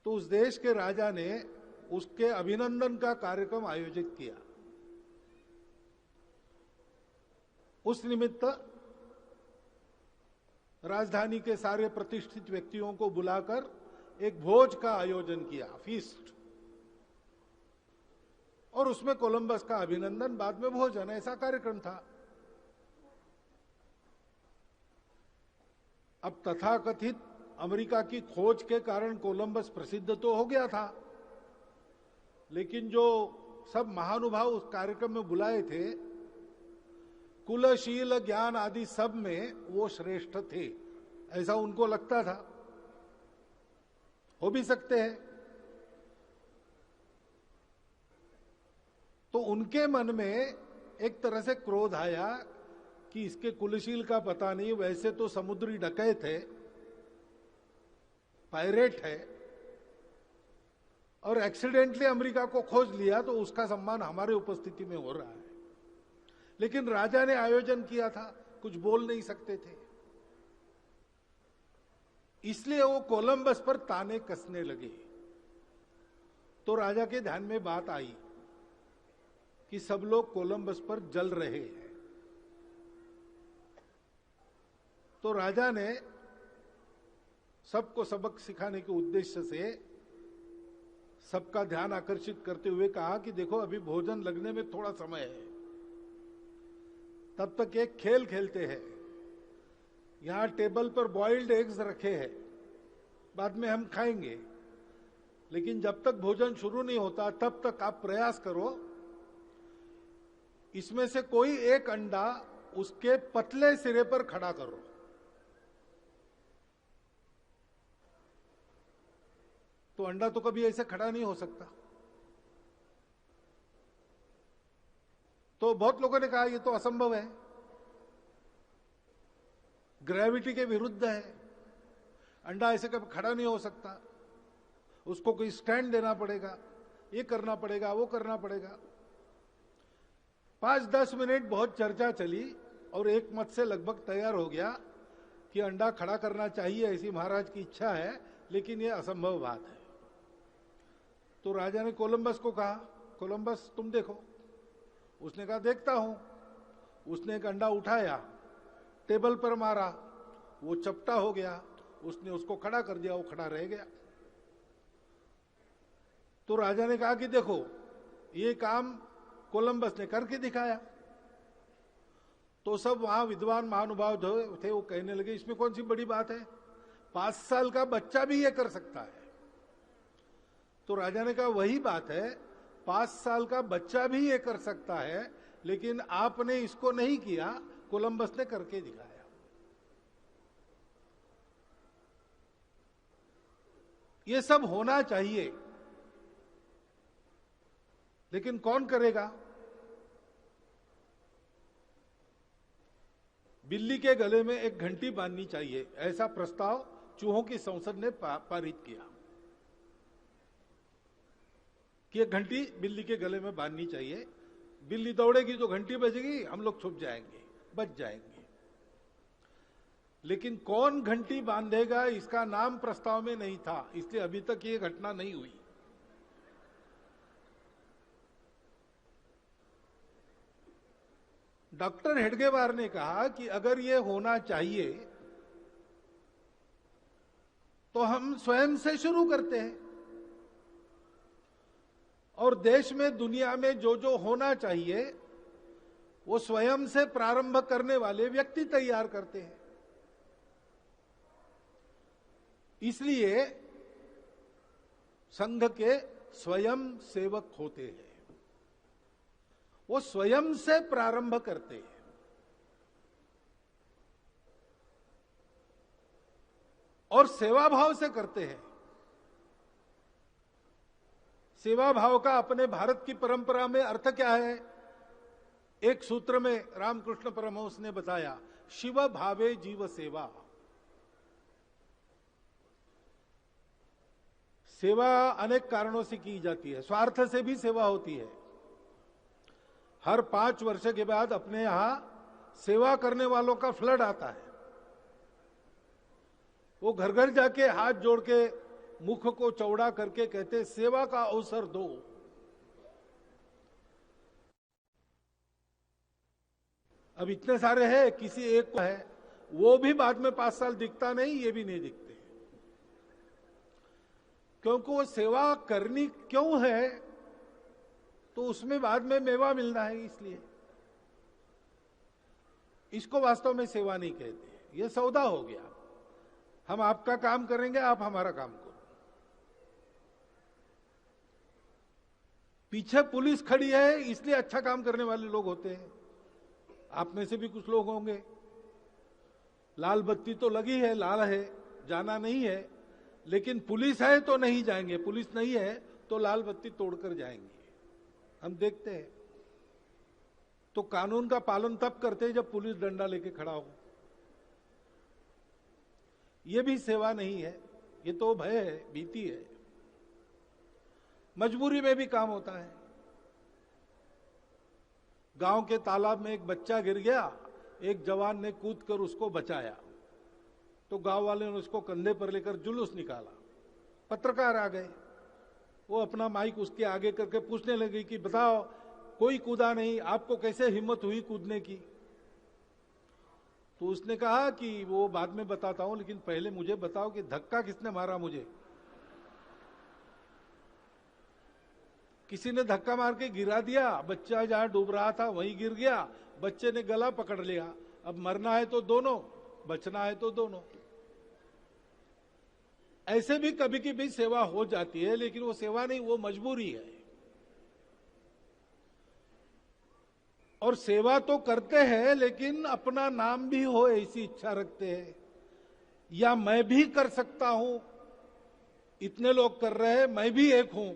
तो उस देश के राजा ने उसके अभिनंदन का कार्यक्रम आयोजित किया। उस निमित्त राजधानी के सारे प्रतिष्ठित व्यक्तियों को बुलाकर एक भोज का आयोजन किया, फीस्ट, और उसमें कोलंबस का अभिनंदन, बाद में भोजन, ऐसा कार्यक्रम था। अब तथाकथित अमेरिका की खोज के कारण कोलंबस प्रसिद्ध तो हो गया था, लेकिन जो सब महानुभाव उस कार्यक्रम में बुलाए थे, कुलशील ज्ञान आदि सब में वो श्रेष्ठ थे, ऐसा उनको लगता था। हो भी सकते हैं। तो उनके मन में एक तरह से क्रोध आया कि इसके कुलशील का पता नहीं, वैसे तो समुद्री डकैत है, पायरेट है, और एक्सीडेंटली अमेरिका को खोज लिया तो उसका सम्मान हमारे उपस्थिति में हो रहा है। लेकिन राजा ने आयोजन किया था, कुछ बोल नहीं सकते थे, इसलिए वो कोलंबस पर ताने कसने लगे। तो राजा के ध्यान में बात आई कि सब लोग कोलंबस पर जल रहे हैं। तो राजा ने सबको सबक सिखाने के उद्देश्य से सबका ध्यान आकर्षित करते हुए कहा कि देखो, अभी भोजन लगने में थोड़ा समय है, तब तक एक खेल खेलते हैं। यहां टेबल पर बॉइल्ड एग्स रखे हैं, बाद में हम खाएंगे, लेकिन जब तक भोजन शुरू नहीं होता तब तक आप प्रयास करो, इसमें से कोई एक अंडा उसके पतले सिरे पर खड़ा करो। तो अंडा तो कभी ऐसे खड़ा नहीं हो सकता। तो बहुत लोगों ने कहा ये तो असंभव है, ग्रेविटी के विरुद्ध है, अंडा ऐसे कभी खड़ा नहीं हो सकता, उसको कोई स्टैंड देना पड़ेगा, ये करना पड़ेगा, वो करना पड़ेगा। 5-10 मिनट बहुत चर्चा चली और एक मत से लगभग तैयार हो गया कि अंडा खड़ा करना चाहिए, ऐसी महाराज की इच्छा है, लेकिन ये असंभव बात है। तो राजा ने कोलंबस को कहा, कोलंबस तुम देखो। उसने कहा देखता हूं। उसने एक अंडा उठाया, टेबल पर मारा, वो चपटा हो गया, उसने उसको खड़ा कर दिया, वो खड़ा रह गया। तो राजा ने कहा कि देखो, ये काम कोलंबस ने करके दिखाया। तो सब वहां विद्वान महानुभाव थे, वो कहने लगे इसमें कौन सी बड़ी बात है, 5 साल का बच्चा भी ये कर सकता है। तो राजा ने कहा वही बात है, 5 साल का बच्चा भी ये कर सकता है, लेकिन आपने इसको नहीं किया, कोलंबस ने करके दिखाया। ये सब होना चाहिए, लेकिन कौन करेगा? बिल्ली के गले में एक घंटी बांधनी चाहिए, ऐसा प्रस्ताव चूहों की संसद ने पारित किया कि एक घंटी बिल्ली के गले में बांधनी चाहिए। बिल्ली दौड़ेगी तो घंटी बजेगी, हम लोग छुप जाएंगे, बच जाएंगे। लेकिन कौन घंटी बांधेगा, इसका नाम प्रस्ताव में नहीं था, इसलिए अभी तक ये घटना नहीं हुई। डॉक्टर हेडगेवार ने कहा कि अगर ये होना चाहिए तो हम स्वयं से शुरू करते हैं, और देश में, दुनिया में जो जो होना चाहिए वो स्वयं से प्रारंभ करने वाले व्यक्ति तैयार करते हैं। इसलिए संघ के स्वयं सेवक होते हैं, वो स्वयं से प्रारंभ करते हैं। और सेवा भाव से करते हैं। सेवा भाव का अपने भारत की परंपरा में अर्थ क्या है? एक सूत्र में रामकृष्ण परमहंस ने बताया, शिव भावे जीव सेवा। सेवा अनेक कारणों से की जाती है, स्वार्थ से भी सेवा होती है। हर 5 वर्ष के बाद अपने यहां सेवा करने वालों का फ्लड आता है। वो घर घर जाके हाथ जोड़ के मुख को चौड़ा करके कहते सेवा का अवसर दो। अब इतने सारे हैं, किसी एक को है, वो भी बाद में 5 साल दिखता नहीं, ये भी नहीं दिखते, क्योंकि वो सेवा करनी क्यों है, तो उसमें बाद में मेवा मिलना है, इसलिए इसको वास्तव में सेवा नहीं कहते। ये सौदा हो गया, हम आपका काम करेंगे, आप हमारा काम करो। पीछे पुलिस खड़ी है इसलिए अच्छा काम करने वाले लोग होते हैं, आप में से भी कुछ लोग होंगे। लाल बत्ती तो लगी है, लाल है, जाना नहीं है, लेकिन पुलिस है तो नहीं जाएंगे, पुलिस नहीं है तो लाल बत्ती तोड़कर जाएंगे, हम देखते हैं। तो कानून का पालन तब करते हैं जब पुलिस डंडा लेके खड़ा हो। यह भी सेवा नहीं है, ये तो भय है, भीति है। मजबूरी में भी काम होता है। गांव के तालाब में एक बच्चा गिर गया, एक जवान ने कूदकर उसको बचाया, तो गांव वाले ने उसको कंधे पर लेकर जुलूस निकाला। पत्रकार आ गए, वो अपना माइक उसके आगे करके पूछने लगे कि बताओ, कोई कूदा नहीं, आपको कैसे हिम्मत हुई कूदने की? तो उसने कहा कि वो बाद में बताता हूं, लेकिन पहले मुझे बताओ कि धक्का किसने मारा मुझे? किसी ने धक्का मार के गिरा दिया, बच्चा जहां डूब रहा था वहीं गिर गया, बच्चे ने गला पकड़ लिया। अब मरना है तो दोनों, बचना है तो दोनों। ऐसे भी कभी कभी सेवा हो जाती है, लेकिन वो सेवा नहीं, वो मजबूरी है। और सेवा तो करते हैं, लेकिन अपना नाम भी हो ऐसी इच्छा रखते हैं, या मैं भी कर सकता हूं, इतने लोग कर रहे हैं मैं भी एक हूं,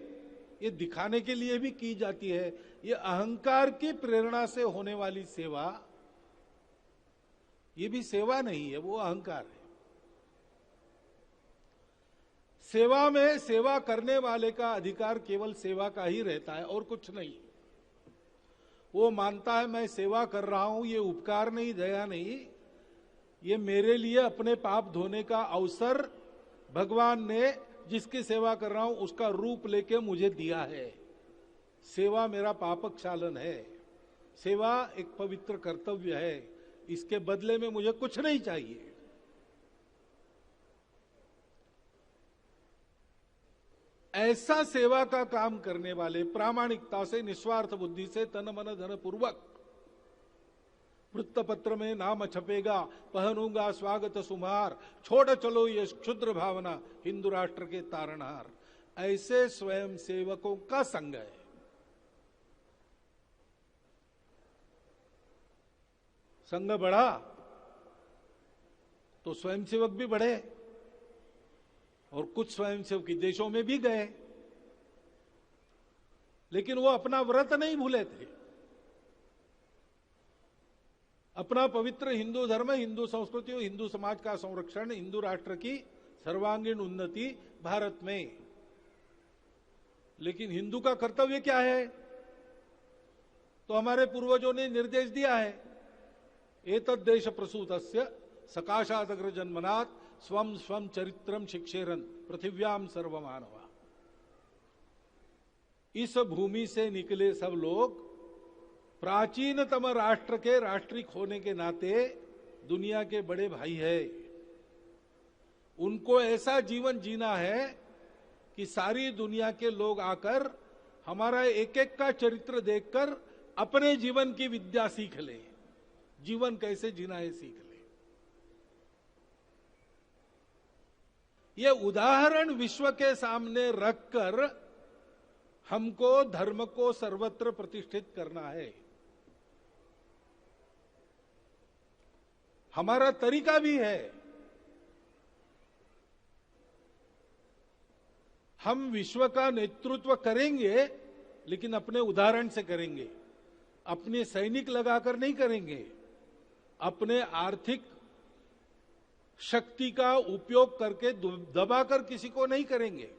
ये दिखाने के लिए भी की जाती है। ये अहंकार की प्रेरणा से होने वाली सेवा, ये भी सेवा नहीं है, वो अहंकार है। सेवा में सेवा करने वाले का अधिकार केवल सेवा का ही रहता है और कुछ नहीं। वो मानता है मैं सेवा कर रहा हूं, ये उपकार नहीं, दया नहीं, ये मेरे लिए अपने पाप धोने का अवसर भगवान ने, जिसकी सेवा कर रहा हूं उसका रूप लेके मुझे दिया है। सेवा मेरा पाप क्षालन है, सेवा एक पवित्र कर्तव्य है, इसके बदले में मुझे कुछ नहीं चाहिए। ऐसा सेवा का काम करने वाले प्रामाणिकता से, निस्वार्थ बुद्धि से, तन मन धन पूर्वक, वृत्तपत्र में नाम छपेगा, पहनूंगा स्वागत सुमार, छोड़ चलो ये क्षुद्र भावना, हिंदू राष्ट्र के तारणहार, ऐसे स्वयं सेवकों का संग है। संग बढ़ा तो स्वयंसेवक भी बढ़े, और कुछ स्वयंसेवक विदेशों में भी गए, लेकिन वो अपना व्रत नहीं भूले थे। अपना पवित्र हिंदू धर्म, हिंदू संस्कृति और हिंदू समाज का संरक्षण, हिंदू राष्ट्र की सर्वांगीण उन्नति भारत में। लेकिन हिंदू का कर्तव्य क्या है? तो हमारे पूर्वजों ने निर्देश दिया है, एतद् देश प्रसूतस्य सकाशादग्र जन्मनात् स्वम स्वम चरित्रम शिक्षेरन पृथिव्याम सर्वमानवा। इस भूमि से निकले सब लोग प्राचीनतम राष्ट्र के राष्ट्रिक होने के नाते दुनिया के बड़े भाई है। उनको ऐसा जीवन जीना है कि सारी दुनिया के लोग आकर हमारा एक एक का चरित्र देखकर अपने जीवन की विद्या सीख ले, जीवन कैसे जीना है सीख ले। ये उदाहरण विश्व के सामने रखकर हमको धर्म को सर्वत्र प्रतिष्ठित करना है। हमारा तरीका भी है, हम विश्व का नेतृत्व करेंगे, लेकिन अपने उदाहरण से करेंगे, अपने सैनिक लगाकर नहीं करेंगे, अपने आर्थिक शक्ति का उपयोग करके दबाकर किसी को नहीं करेंगे,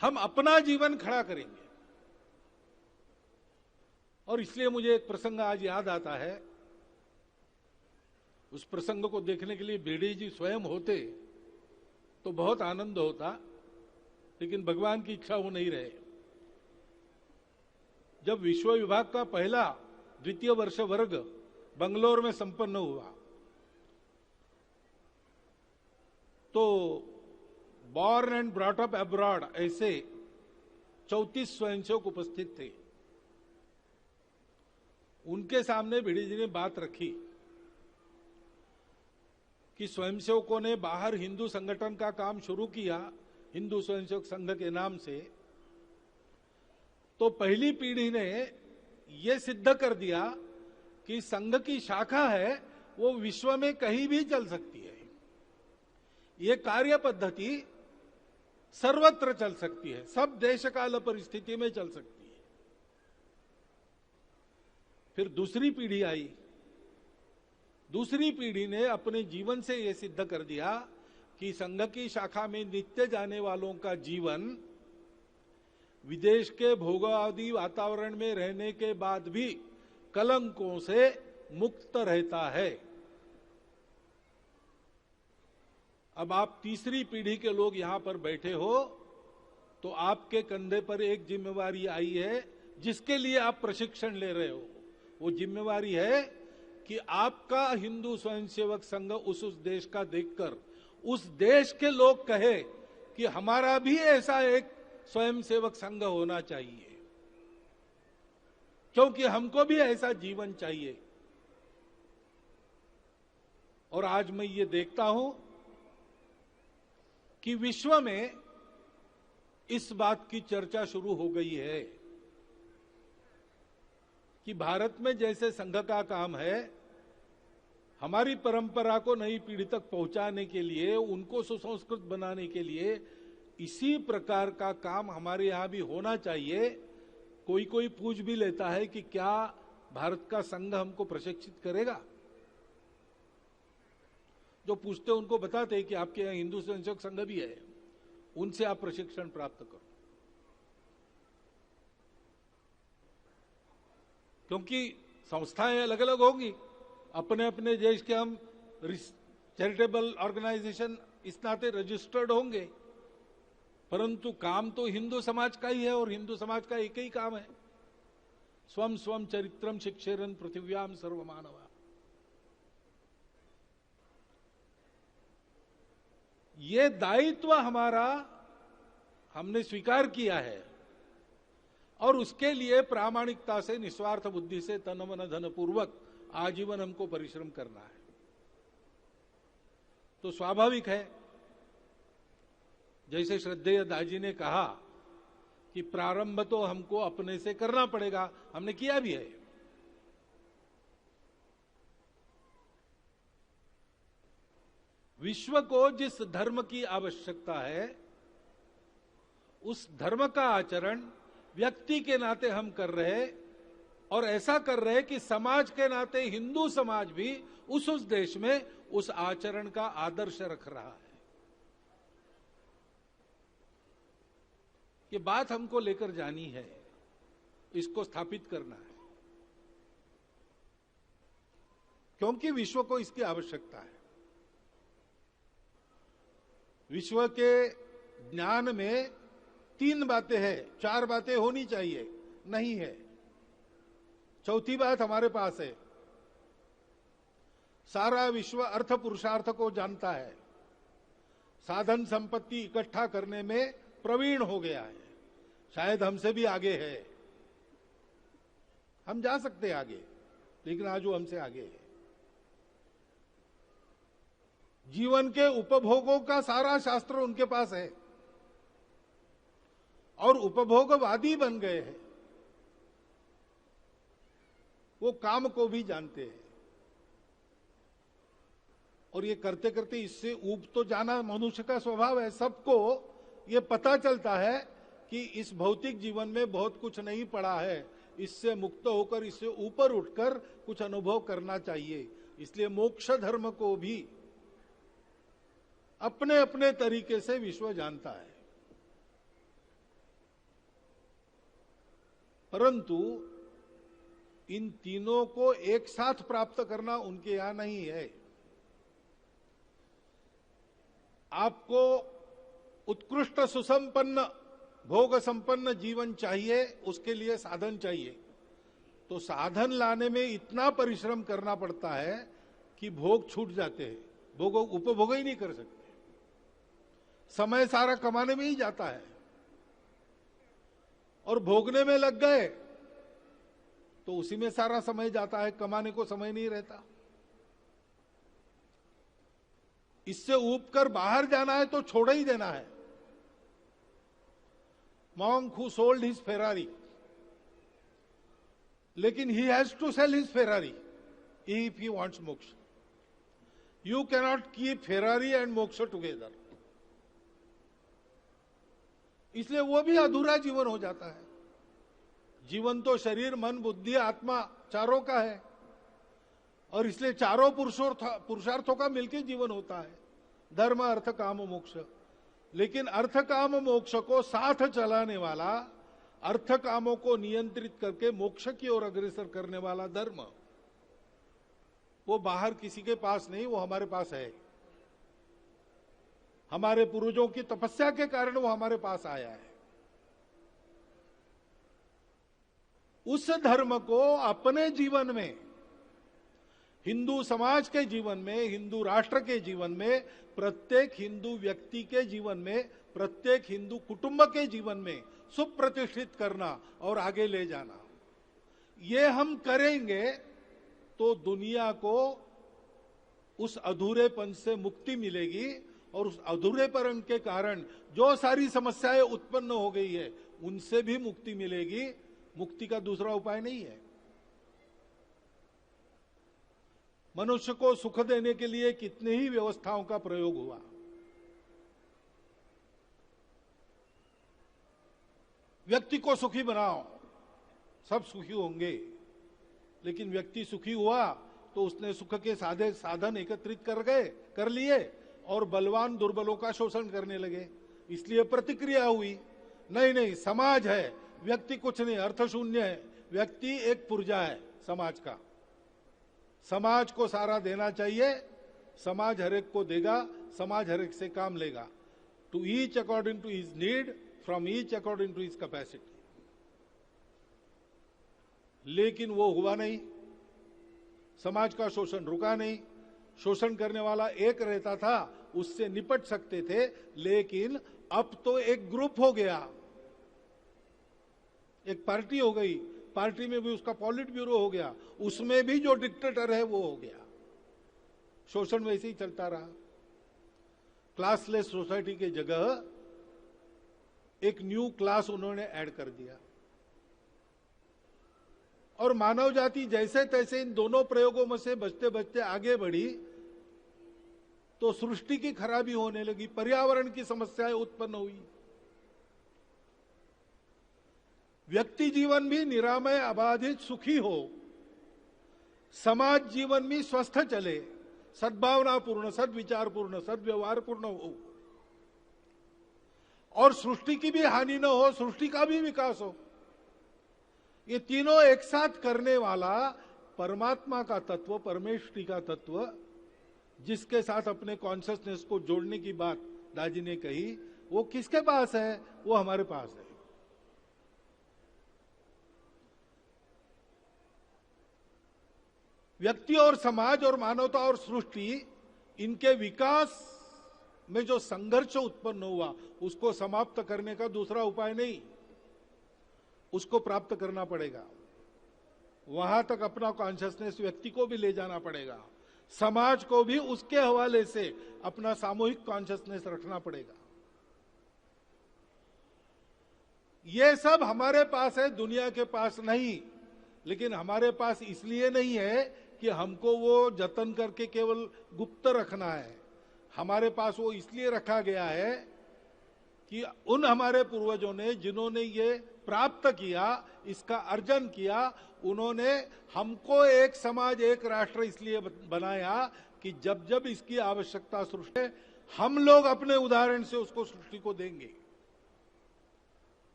हम अपना जीवन खड़ा करेंगे। और इसलिए मुझे एक प्रसंग आज याद आता है, उस प्रसंग को देखने के लिए भेड़े जी स्वयं होते, तो बहुत आनंद होता, लेकिन भगवान की इच्छा वो नहीं रहे। जब विश्व विभाग का पहला द्वितीय वर्ष वर्ग बंगलोर में संपन्न हुआ, तो born and brought up abroad ऐसे 34 स्वयंसेवक उपस्थित थे। उनके सामने भिड़ी जी ने बात रखी कि स्वयंसेवकों ने बाहर हिंदू संगठन का काम शुरू किया, हिंदू स्वयंसेवक संघ के नाम से, तो पहली पीढ़ी ने यह सिद्ध कर दिया कि संघ की शाखा है वो विश्व में कहीं भी चल सकती है, ये कार्य पद्धति सर्वत्र चल सकती है, सब देश काल परिस्थिति में चल सकती है। फिर दूसरी पीढ़ी आई, दूसरी पीढ़ी ने अपने जीवन से यह सिद्ध कर दिया कि संघ की शाखा में नित्य जाने वालों का जीवन विदेश के भोगादि वातावरण में रहने के बाद भी कलंकों से मुक्त रहता है। अब आप तीसरी पीढ़ी के लोग यहां पर बैठे हो, तो आपके कंधे पर एक जिम्मेवारी आई है जिसके लिए आप प्रशिक्षण ले रहे हो। वो जिम्मेवारी है कि आपका हिंदू स्वयंसेवक संघ उस देश का देखकर उस देश के लोग कहे कि हमारा भी ऐसा एक स्वयंसेवक संघ होना चाहिए, क्योंकि हमको भी ऐसा जीवन चाहिए। और आज मैं ये देखता हूं कि विश्व में इस बात की चर्चा शुरू हो गई है कि भारत में जैसे संघ का काम है, हमारी परंपरा को नई पीढ़ी तक पहुंचाने के लिए, उनको सुसंस्कृत बनाने के लिए, इसी प्रकार का काम हमारे यहां भी होना चाहिए। कोई कोई पूछ भी लेता है कि क्या भारत का संघ हमको प्रशिक्षित करेगा। जो पूछते हैं उनको बताते हैं कि आपके यहां हिंदू स्वयंसेवक संघ भी है, उनसे आप प्रशिक्षण प्राप्त करो, क्योंकि संस्थाएं अलग अलग होंगी, अपने अपने देश के हम चैरिटेबल ऑर्गेनाइजेशन इस नाते रजिस्टर्ड होंगे, परंतु काम तो हिंदू समाज का ही है और हिंदू समाज का एक ही काम है, स्वम स्वम चरित्रम शिक्षेरन पृथिव्याम सर्वमानवा। ये दायित्व हमारा हमने स्वीकार किया है और उसके लिए प्रामाणिकता से, निस्वार्थ बुद्धि से, तन मन धन पूर्वक आजीवन हमको परिश्रम करना है। तो स्वाभाविक है, जैसे श्रद्धेय दाजी ने कहा कि प्रारंभ तो हमको अपने से करना पड़ेगा, हमने किया भी है। विश्व को जिस धर्म की आवश्यकता है, उस धर्म का आचरण व्यक्ति के नाते हम कर रहे, और ऐसा कर रहे कि समाज के नाते हिंदू समाज भी उस देश में उस आचरण का आदर्श रख रहा है। ये बात हमको लेकर जानी है, इसको स्थापित करना है, क्योंकि विश्व को इसकी आवश्यकता है। विश्व के ज्ञान में 3 बातें हैं, 4 बातें होनी चाहिए, नहीं है। चौथी बात हमारे पास है, सारा विश्व अर्थ पुरुषार्थ को जानता है, साधन संपत्ति इकट्ठा करने में प्रवीण हो गया है, शायद हमसे भी आगे है, हम जा सकते हैं आगे, लेकिन आज वो हमसे आगे है। जीवन के उपभोगों का सारा शास्त्र उनके पास है और उपभोगवादी बन गए हैं, वो काम को भी जानते हैं, और ये करते करते इससे ऊब तो जाना मनुष्य का स्वभाव है। सबको ये पता चलता है कि इस भौतिक जीवन में बहुत कुछ नहीं पड़ा है, इससे मुक्त होकर, इससे ऊपर उठकर कुछ अनुभव करना चाहिए। इसलिए मोक्ष धर्म को भी अपने अपने तरीके से विश्व जानता है, परंतु इन तीनों को एक साथ प्राप्त करना उनके यहां नहीं है। आपको उत्कृष्ट सुसंपन्न भोग संपन्न जीवन चाहिए, उसके लिए साधन चाहिए। तो साधन लाने में इतना परिश्रम करना पड़ता है कि भोग छूट जाते हैं, भोग उपभोग ही नहीं कर सकते। समय सारा कमाने में ही जाता है और भोगने में लग गए तो उसी में सारा समय जाता है, कमाने को समय नहीं रहता। इससे ऊब कर बाहर जाना है तो छोड़ ही देना है। Monk who sold his Ferrari, लेकिन he has to sell his Ferrari if he wants moksha. You cannot keep Ferrari and moksha together. इसलिए वो भी अधूरा जीवन हो जाता है। जीवन तो शरीर, मन, बुद्धि, आत्मा चारों का है और इसलिए चारों पुरुषार्थों का मिलकर जीवन होता है, धर्म, अर्थ, काम, मोक्ष। लेकिन अर्थ, काम, मोक्ष को साथ चलाने वाला, अर्थ कामों को नियंत्रित करके मोक्ष की ओर अग्रसर करने वाला धर्म, वो बाहर किसी के पास नहीं, वो हमारे पास है। हमारे पूर्वजों की तपस्या के कारण वो हमारे पास आया है। उस धर्म को अपने जीवन में, हिंदू समाज के जीवन में, हिंदू राष्ट्र के जीवन में, प्रत्येक हिंदू व्यक्ति के जीवन में, प्रत्येक हिंदू कुटुंब के जीवन में सुप्रतिष्ठित करना और आगे ले जाना। ये हम करेंगे तो दुनिया को उस अधूरेपन से मुक्ति मिलेगी और उस अधूरेपन के कारण जो सारी समस्याएं उत्पन्न हो गई है उनसे भी मुक्ति मिलेगी। मुक्ति का दूसरा उपाय नहीं है। मनुष्य को सुख देने के लिए कितने ही व्यवस्थाओं का प्रयोग हुआ, व्यक्ति को सुखी बनाओ, सब सुखी होंगे। लेकिन व्यक्ति सुखी हुआ तो उसने सुख के साधन एकत्रित कर लिए और बलवान दुर्बलों का शोषण करने लगे। इसलिए प्रतिक्रिया हुई, नहीं, समाज है, व्यक्ति कुछ नहीं, अर्थ शून्य है, व्यक्ति एक पुर्जा है समाज का, समाज को सारा देना चाहिए, समाज हरेक को देगा, समाज हरेक से काम लेगा। To each according to his need, from each according to his capacity. लेकिन वो हुआ नहीं, समाज का शोषण रुका नहीं। शोषण करने वाला एक रहता था, उससे निपट सकते थे, लेकिन अब तो एक ग्रुप हो गया, एक पार्टी हो गई, पार्टी में भी उसका पॉलिट ब्यूरो हो गया, उसमें भी जो डिक्टेटर है वो हो गया। शोषण वैसे ही चलता रहा। क्लासलेस सोसाइटी के जगह एक न्यू क्लास उन्होंने ऐड कर दिया और मानव जाति जैसे तैसे इन दोनों प्रयोगों में से बचते बचते आगे बढ़ी तो सृष्टि की खराबी होने लगी, पर्यावरण की समस्याएं उत्पन्न हुई। व्यक्ति जीवन भी निरामय, अबाधित, सुखी हो, समाज जीवन भी स्वस्थ चले, सद्भावनापूर्ण, सद्विचारपूर्ण, सद्व्यवहारपूर्ण हो और सृष्टि की भी हानि न हो, सृष्टि का भी विकास हो। ये तीनों एक साथ करने वाला परमात्मा का तत्व, परमेष्टि का तत्व, जिसके साथ अपने कॉन्शियसनेस को जोड़ने की बात दादी ने कही, वो किसके पास है? वो हमारे पास है। व्यक्ति और समाज और मानवता और सृष्टि, इनके विकास में जो संघर्ष उत्पन्न हुआ उसको समाप्त करने का दूसरा उपाय नहीं, उसको प्राप्त करना पड़ेगा। वहां तक अपना कॉन्शियसनेस व्यक्ति को भी ले जाना पड़ेगा, समाज को भी उसके हवाले से अपना सामूहिक कॉन्शियसनेस रखना पड़ेगा। ये सब हमारे पास है, दुनिया के पास नहीं। लेकिन हमारे पास इसलिए नहीं है कि हमको वो जतन करके केवल गुप्त रखना है। हमारे पास वो इसलिए रखा गया है कि उन हमारे पूर्वजों ने, जिन्होंने ये प्राप्त किया, इसका अर्जन किया, उन्होंने हमको एक समाज, एक राष्ट्र इसलिए बनाया कि जब जब इसकी आवश्यकता सृष्टि, हम लोग अपने उदाहरण से उसको सृष्टि को देंगे।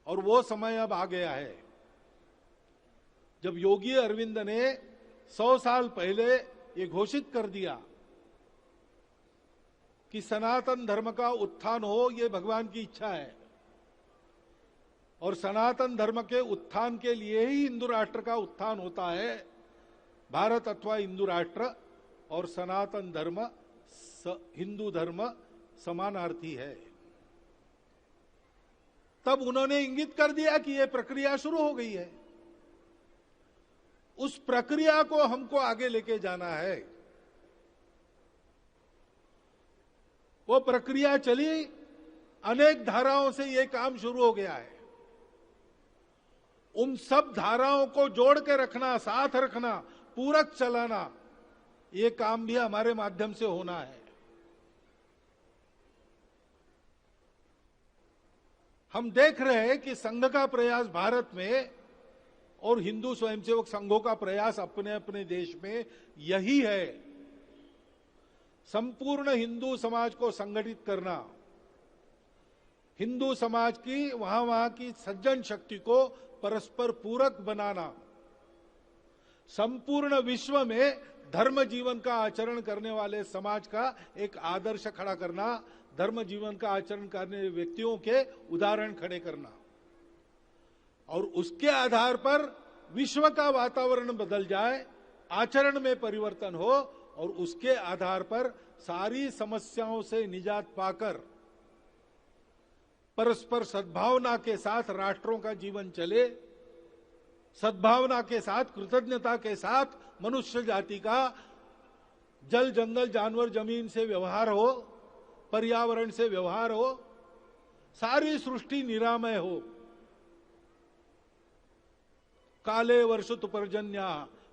और वो समय अब आ गया है जब योगी अरविंद ने 100 साल पहले ये घोषित कर दिया कि सनातन धर्म का उत्थान हो, ये भगवान की इच्छा है। और सनातन धर्म के उत्थान के लिए ही हिंदू राष्ट्र का उत्थान होता है। भारत अथवा हिंदू राष्ट्र और सनातन धर्म, हिंदू धर्म समानार्थी है। तब उन्होंने इंगित कर दिया कि यह प्रक्रिया शुरू हो गई है। उस प्रक्रिया को हमको आगे लेके जाना है। वो प्रक्रिया चली, अनेक धाराओं से यह काम शुरू हो गया है। उन सब धाराओं को जोड़ के रखना, साथ रखना, पूरक चलाना, ये काम भी हमारे माध्यम से होना है। हम देख रहे हैं कि संघ का प्रयास भारत में और हिंदू स्वयंसेवक संघों का प्रयास अपने अपने देश में यही है, संपूर्ण हिंदू समाज को संगठित करना, हिंदू समाज की वहां की सज्जन शक्ति को परस्पर पूरक बनाना, संपूर्ण विश्व में धर्म जीवन का आचरण करने वाले समाज का एक आदर्श खड़ा करना, धर्म जीवन का आचरण करने वाले व्यक्तियों के उदाहरण खड़े करना, और उसके आधार पर विश्व का वातावरण बदल जाए, आचरण में परिवर्तन हो, और उसके आधार पर सारी समस्याओं से निजात पाकर परस्पर सद्भावना के साथ राष्ट्रों का जीवन चले, सद्भावना के साथ, कृतज्ञता के साथ मनुष्य जाति का जल, जंगल, जानवर, जमीन से व्यवहार हो, पर्यावरण से व्यवहार हो, सारी सृष्टि निरामय हो। काले वर्षतु पर्जन्या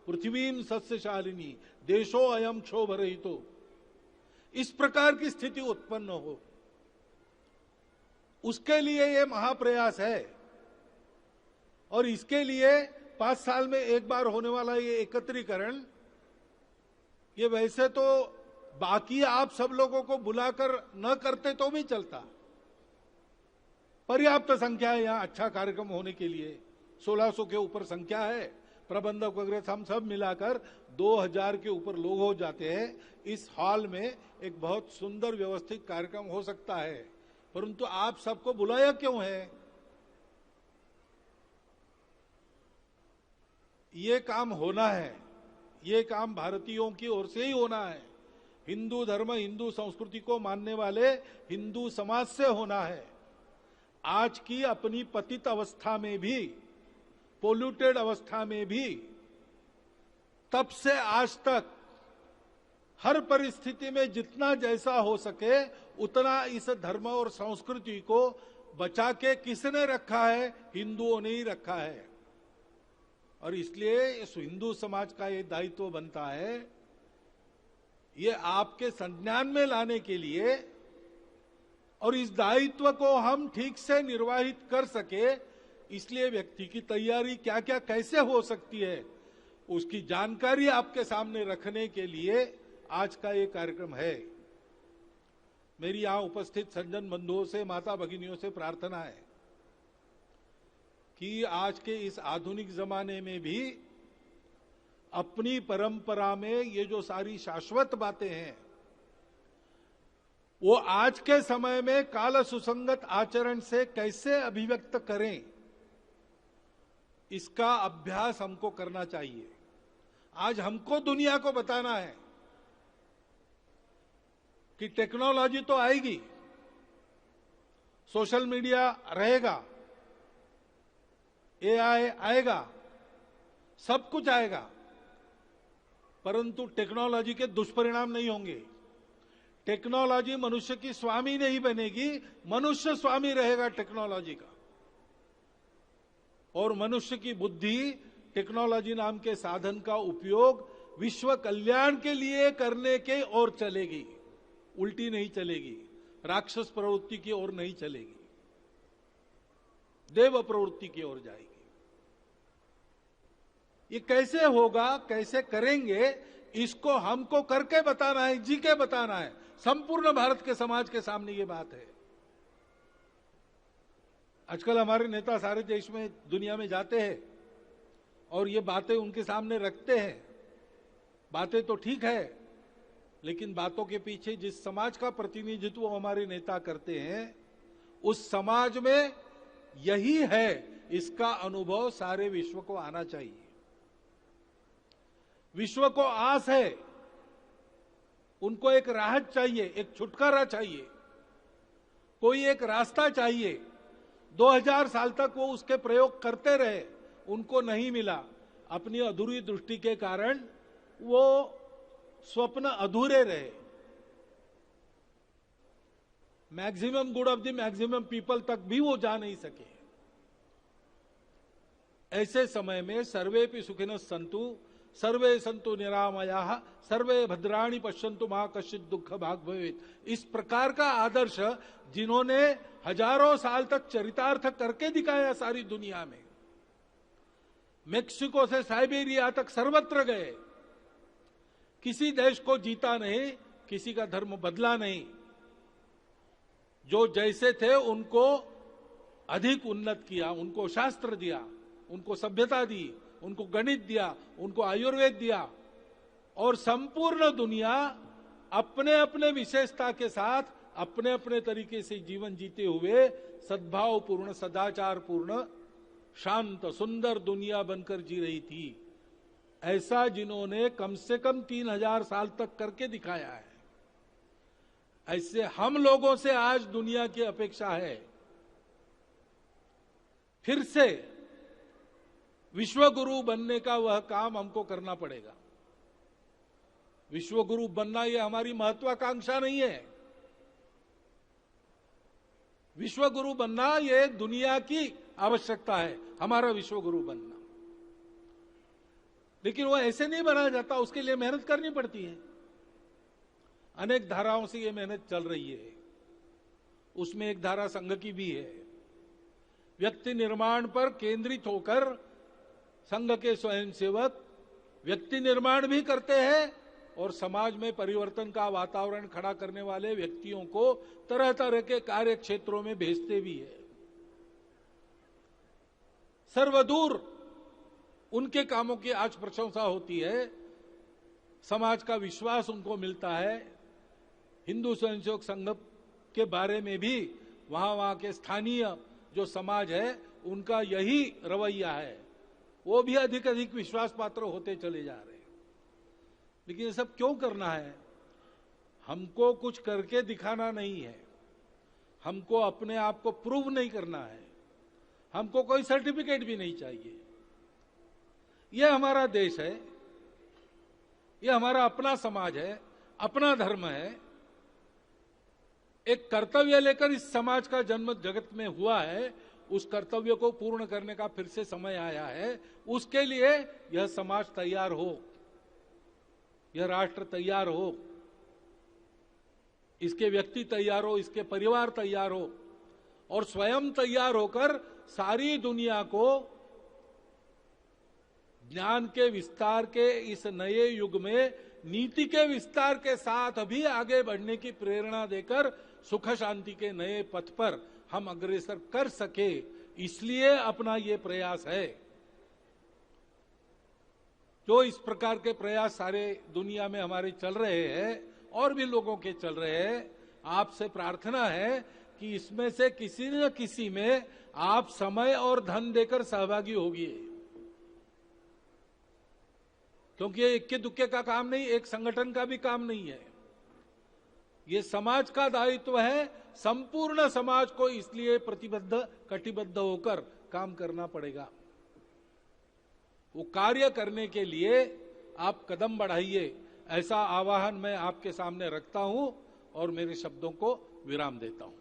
पृथ्वीं सस्यशालिनी देशो अयम क्षोभरहितो, इस प्रकार की स्थिति उत्पन्न हो, उसके लिए ये महाप्रयास है। और इसके लिए 5 साल में एक बार होने वाला ये एकत्रीकरण, ये वैसे तो बाकी आप सब लोगों को बुलाकर न करते तो भी चलता, पर्याप्त संख्या है यहां अच्छा कार्यक्रम होने के लिए। 1600 के ऊपर संख्या है, प्रबंधक वगैरह हम सब मिलाकर 2000 के ऊपर लोग हो जाते हैं। इस हॉल में एक बहुत सुंदर व्यवस्थित कार्यक्रम हो सकता है, परंतु आप सबको बुलाया क्यों है? ये काम होना है, ये काम भारतीयों की ओर से ही होना है, हिंदू धर्म, हिंदू संस्कृति को मानने वाले हिंदू समाज से होना है। आज की अपनी पतित अवस्था में भी, पोल्यूटेड अवस्था में भी, तब से आज तक हर परिस्थिति में जितना जैसा हो सके उतना इस धर्म और संस्कृति को बचा के किसने रखा है? हिंदुओं ने ही रखा है। और इसलिए इस हिंदू समाज का ये दायित्व बनता है, ये आपके संज्ञान में लाने के लिए, और इस दायित्व को हम ठीक से निर्वाहित कर सके, इसलिए व्यक्ति की तैयारी क्या क्या कैसे हो सकती है, उसकी जानकारी आपके सामने रखने के लिए आज का ये कार्यक्रम है। मेरी यहां उपस्थित सज्जन बंधुओं से, माता भगिनियों से प्रार्थना है कि आज के इस आधुनिक जमाने में भी अपनी परंपरा में ये जो सारी शाश्वत बातें हैं, वो आज के समय में काल सुसंगत आचरण से कैसे अभिव्यक्त करें, इसका अभ्यास हमको करना चाहिए। आज हमको दुनिया को बताना है कि टेक्नोलॉजी तो आएगी, सोशल मीडिया रहेगा, एआई आएगा, सब कुछ आएगा, परंतु टेक्नोलॉजी के दुष्परिणाम नहीं होंगे। टेक्नोलॉजी मनुष्य की स्वामी नहीं बनेगी, मनुष्य स्वामी रहेगा टेक्नोलॉजी का। और मनुष्य की बुद्धि टेक्नोलॉजी नाम के साधन का उपयोग विश्व कल्याण के लिए करने के ओर चलेगी, उल्टी नहीं चलेगी, राक्षस प्रवृत्ति की ओर नहीं चलेगी, देव प्रवृत्ति की ओर जाएगी। ये कैसे होगा, कैसे करेंगे, इसको हमको करके बताना है, जी के बताना है। संपूर्ण भारत के समाज के सामने ये बात है। आजकल हमारे नेता सारे देश में, दुनिया में जाते हैं और ये बातें उनके सामने रखते हैं। बातें तो ठीक है, लेकिन बातों के पीछे जिस समाज का प्रतिनिधित्व हमारे नेता करते हैं, उस समाज में यही है, इसका अनुभव सारे विश्व को आना चाहिए। विश्व को आस है, उनको एक राहत चाहिए, एक छुटकारा चाहिए, कोई एक रास्ता चाहिए। 2000 साल तक वो उसके प्रयोग करते रहे, उनको नहीं मिला। अपनी अधूरी दृष्टि के कारण वो स्वप्न अधूरे रहे। Maximum good of the maximum people तक भी वो जा नहीं सके। ऐसे समय में सर्वेपि सुखिनः सन्तु सर्वे सन्तु निरामयाः सर्वे भद्राणि पश्यन्तु मा कश्चित् दुःख भाग् भवेत्, इस प्रकार का आदर्श जिन्होंने हजारों साल तक चरितार्थ करके दिखाया सारी दुनिया में, मेक्सिको से साइबेरिया तक सर्वत्र गए, किसी देश को जीता नहीं, किसी का धर्म बदला नहीं, जो जैसे थे उनको अधिक उन्नत किया, उनको शास्त्र दिया, उनको सभ्यता दी, उनको गणित दिया, उनको आयुर्वेद दिया, और संपूर्ण दुनिया अपने अपने विशेषता के साथ अपने अपने तरीके से जीवन जीते हुए सद्भावपूर्ण, सदाचारपूर्ण, शांत, सुंदर दुनिया बनकर जी रही थी। ऐसा जिन्होंने कम से कम 3000 साल तक करके दिखाया है, ऐसे हम लोगों से आज दुनिया की अपेक्षा है फिर से विश्वगुरु बनने का वह काम हमको करना पड़ेगा। विश्वगुरु बनना यह हमारी महत्वाकांक्षा नहीं है। विश्वगुरु बनना यह दुनिया की आवश्यकता है, हमारा विश्वगुरु बनना। लेकिन वो ऐसे नहीं बनाया जाता, उसके लिए मेहनत करनी पड़ती है। अनेक धाराओं से ये मेहनत चल रही है। उसमें एक धारा संघ की भी है। व्यक्ति निर्माण पर केंद्रित होकर संघ के स्वयंसेवक व्यक्ति निर्माण भी करते हैं और समाज में परिवर्तन का वातावरण खड़ा करने वाले व्यक्तियों को तरह तरह के कार्य क्षेत्रों में भेजते भी है। सर्वदूर उनके कामों की आज प्रशंसा होती है, समाज का विश्वास उनको मिलता है। हिंदू स्वयंसेवक संघ के बारे में भी वहां के स्थानीय जो समाज है उनका यही रवैया है, वो भी अधिक अधिक विश्वास पात्र होते चले जा रहे हैं। लेकिन ये सब क्यों करना है? हमको कुछ करके दिखाना नहीं है, हमको अपने आप को प्रूव नहीं करना है, हमको कोई सर्टिफिकेट भी नहीं चाहिए। यह हमारा देश है, यह हमारा अपना समाज है, अपना धर्म है। एक कर्तव्य लेकर इस समाज का जन्म जगत में हुआ है, उस कर्तव्य को पूर्ण करने का फिर से समय आया है। उसके लिए यह समाज तैयार हो, यह राष्ट्र तैयार हो, इसके व्यक्ति तैयार हो, इसके परिवार तैयार हो, और स्वयं तैयार होकर सारी दुनिया को ज्ञान के विस्तार के इस नए युग में नीति के विस्तार के साथ भी आगे बढ़ने की प्रेरणा देकर सुख शांति के नए पथ पर हम अग्रसर कर सके, इसलिए अपना ये प्रयास है। जो इस प्रकार के प्रयास सारे दुनिया में हमारे चल रहे हैं और भी लोगों के चल रहे हैं, आपसे प्रार्थना है कि इसमें से किसी न किसी में आप समय और धन देकर सहभागी होगिए, क्योंकि ये इक्के दुक्के का काम नहीं, एक संगठन का भी काम नहीं है, ये समाज का दायित्व है। संपूर्ण समाज को इसलिए प्रतिबद्ध कटिबद्ध होकर काम करना पड़ेगा। वो कार्य करने के लिए आप कदम बढ़ाइए, ऐसा आह्वान मैं आपके सामने रखता हूं और मेरे शब्दों को विराम देता हूं।